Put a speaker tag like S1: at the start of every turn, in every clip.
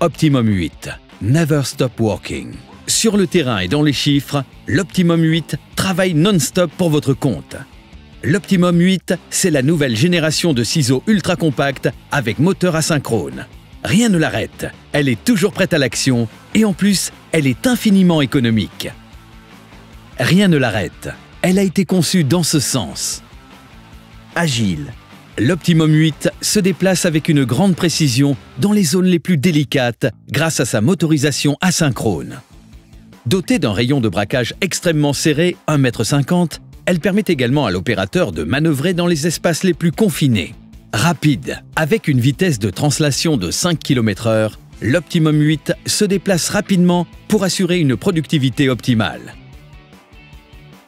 S1: Optimum 8. Never stop working. Sur le terrain et dans les chiffres, l'Optimum 8 travaille non-stop pour votre compte. L'Optimum 8, c'est la nouvelle génération de ciseaux ultra compacts avec moteur asynchrone. Rien ne l'arrête, elle est toujours prête à l'action et en plus, elle est infiniment économique. Rien ne l'arrête, elle a été conçue dans ce sens. Agile, l'Optimum 8 se déplace avec une grande précision dans les zones les plus délicates grâce à sa motorisation asynchrone. Dotée d'un rayon de braquage extrêmement serré, 1,50 m, elle permet également à l'opérateur de manœuvrer dans les espaces les plus confinés. Rapide, avec une vitesse de translation de 5 km/h, l'Optimum 8 se déplace rapidement pour assurer une productivité optimale.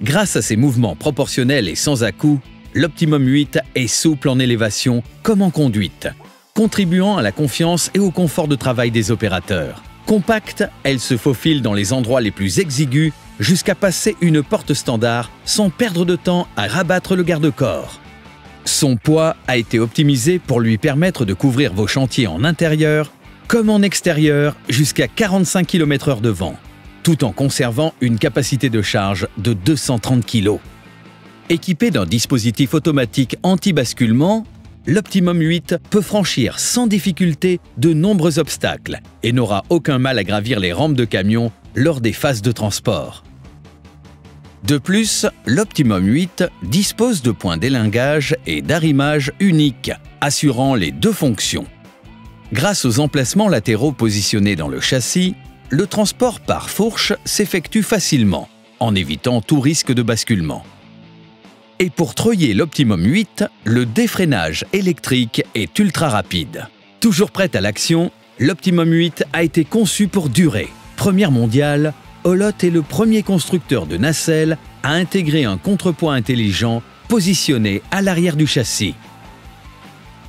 S1: Grâce à ses mouvements proportionnels et sans à-coups, l'Optimum 8 est souple en élévation comme en conduite, contribuant à la confiance et au confort de travail des opérateurs. Compacte, elle se faufile dans les endroits les plus exigus jusqu'à passer une porte standard sans perdre de temps à rabattre le garde-corps. Son poids a été optimisé pour lui permettre de couvrir vos chantiers en intérieur comme en extérieur jusqu'à 45 km/h de vent, tout en conservant une capacité de charge de 230 kg. Équipé d'un dispositif automatique anti-basculement, l'Optimum 8 peut franchir sans difficulté de nombreux obstacles et n'aura aucun mal à gravir les rampes de camions lors des phases de transport. De plus, l'Optimum 8 dispose de points d'élingage et d'arrimage uniques, assurant les deux fonctions. Grâce aux emplacements latéraux positionnés dans le châssis, le transport par fourche s'effectue facilement, en évitant tout risque de basculement. Et pour treuiller l'Optimum 8, le défreinage électrique est ultra rapide. Toujours prête à l'action, l'Optimum 8 a été conçu pour durer. Première mondiale, Hollot est le premier constructeur de nacelles à intégrer un contrepoids intelligent positionné à l'arrière du châssis.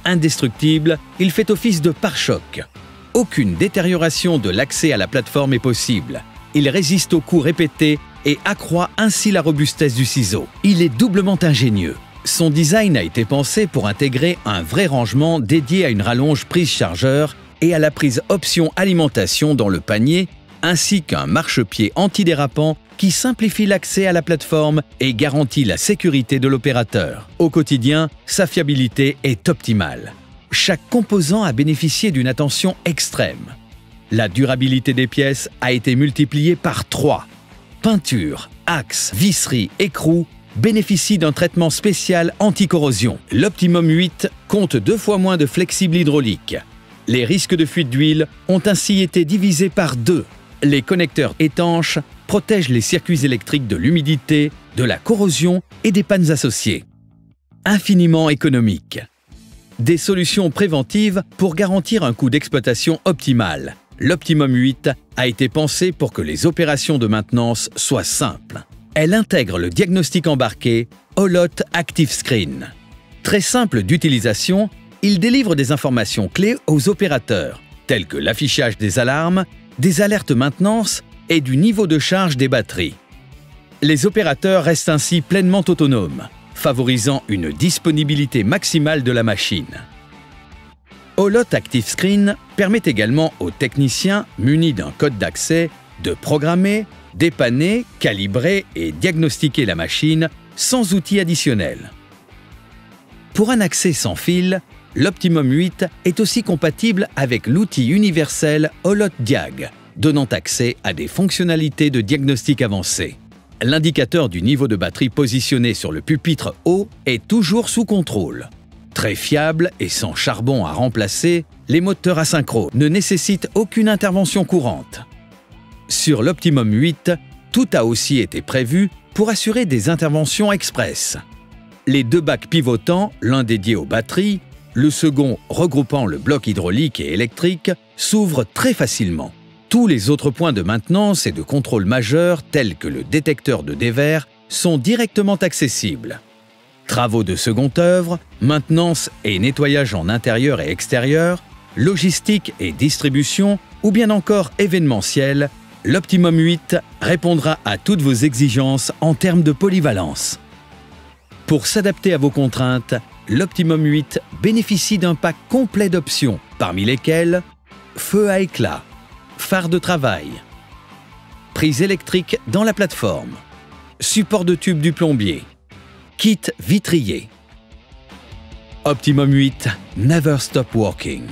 S1: Indestructible, il fait office de pare-choc. Aucune détérioration de l'accès à la plateforme est possible. Il résiste aux coups répétés et accroît ainsi la robustesse du ciseau. Il est doublement ingénieux. Son design a été pensé pour intégrer un vrai rangement dédié à une rallonge prise-chargeur et à la prise option alimentation dans le panier, ainsi qu'un marchepied antidérapant qui simplifie l'accès à la plateforme et garantit la sécurité de l'opérateur. Au quotidien, sa fiabilité est optimale. Chaque composant a bénéficié d'une attention extrême. La durabilité des pièces a été multipliée par 3. Peinture, axe, visserie, écrou bénéficient d'un traitement spécial anti-corrosion. L'Optimum 8 compte 2 fois moins de flexible hydraulique. Les risques de fuite d'huile ont ainsi été divisés par 2. Les connecteurs étanches protègent les circuits électriques de l'humidité, de la corrosion et des pannes associées. Infiniment économique. Des solutions préventives pour garantir un coût d'exploitation optimal. L'Optimum 8 a été pensé pour que les opérations de maintenance soient simples. Elle intègre le diagnostic embarqué Hollot Active Screen. Très simple d'utilisation, il délivre des informations clés aux opérateurs, telles que l'affichage des alarmes, des alertes maintenance et du niveau de charge des batteries. Les opérateurs restent ainsi pleinement autonomes, favorisant une disponibilité maximale de la machine. Hollot Active Screen permet également aux techniciens munis d'un code d'accès de programmer, dépanner, calibrer et diagnostiquer la machine sans outils additionnels. Pour un accès sans fil, l'Optimum 8 est aussi compatible avec l'outil universel Hollot Diag, donnant accès à des fonctionnalités de diagnostic avancé. L'indicateur du niveau de batterie positionné sur le pupitre haut est toujours sous contrôle. Très fiable et sans charbon à remplacer, les moteurs asynchrones ne nécessitent aucune intervention courante. Sur l'Optimum 8, tout a aussi été prévu pour assurer des interventions express. Les 2 bacs pivotants, l'un dédié aux batteries, le second regroupant le bloc hydraulique et électrique, s'ouvrent très facilement. Tous les autres points de maintenance et de contrôle majeurs, tels que le détecteur de dévers, sont directement accessibles. Travaux de seconde œuvre, maintenance et nettoyage en intérieur et extérieur, logistique et distribution, ou bien encore événementiel, l'Optimum 8 répondra à toutes vos exigences en termes de polyvalence. Pour s'adapter à vos contraintes, l'Optimum 8 bénéficie d'un pack complet d'options, parmi lesquelles feu à éclat, phare de travail, prise électrique dans la plateforme, support de tube du plombier, kit vitrier. Optimum 8, Never Stop Working.